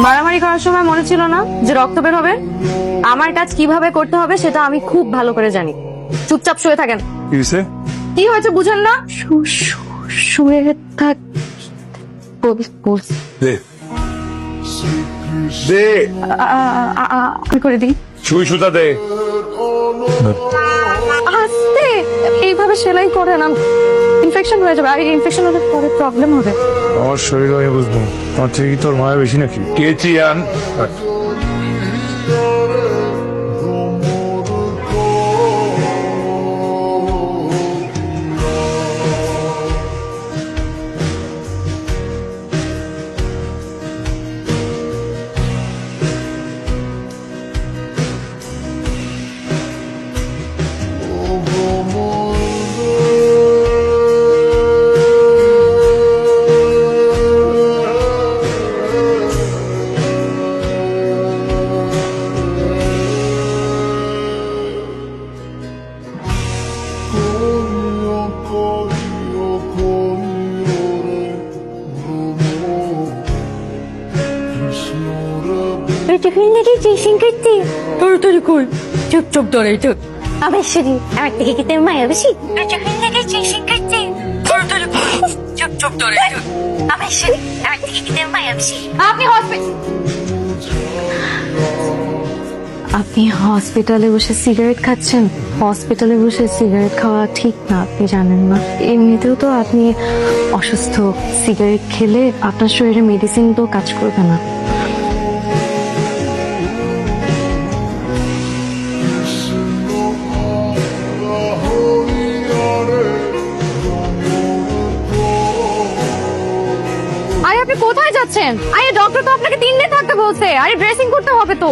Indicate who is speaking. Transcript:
Speaker 1: মারামারি করার সময় মনে ছিল না যে রক্ত বের হবে? আমার কাজ কিভাবে করতে হবে সেটা আমি খুব ভালো করে জানি। চুপচাপ শুয়ে থাকেন।
Speaker 2: কি হয়েছে?
Speaker 1: কি হয়েছে বুঝেন না? শুয়ে থাক।
Speaker 2: দে দে
Speaker 1: আমি করে দিই।
Speaker 2: সুই সুতা দে।
Speaker 1: আস্তে, এইভাবে সেলাই করে না, ইনফেকশন হয়ে যাবে। আর ইনফেকশন হলে পরে প্রবলেম হবে।
Speaker 2: আমার শরীর আমি বুঝবো, তোমার থেকে কি তোর মায়া বেশি নাকি? কেচি আন।
Speaker 3: টিফিন দেখি টিউশন করতে
Speaker 1: তাড়াতাড়ি কই, চুপচাপ দাঁড়াই থাক।
Speaker 3: আমার শরীর আমার থেকে কি তোর মায়া বেশি? টিফিন দেখি টিউশন করতে
Speaker 1: তাড়াতাড়ি কই, চুপচাপ দাঁড়াই থাক।
Speaker 3: আমার শরীর আমার থেকে কি তোর মায়া বেশি?
Speaker 1: আপনি হসপিটালে বসে সিগারেট খাচ্ছেন। হসপিটালে বসে সিগারেট খাওয়া ঠিক না, আপনি জানেন না? এমনিতেও তো আপনি অসুস্থ, সিগারেট খেলে আপনার শরীরে মেডিসিন তো কাজ করবে না। আরে আপনি কোথায় যাচ্ছেন? আরে ডক্টর তো আপনাকে 3 দিন থাকতে বলছে। আরে ড্রেসিং করতে হবে তো।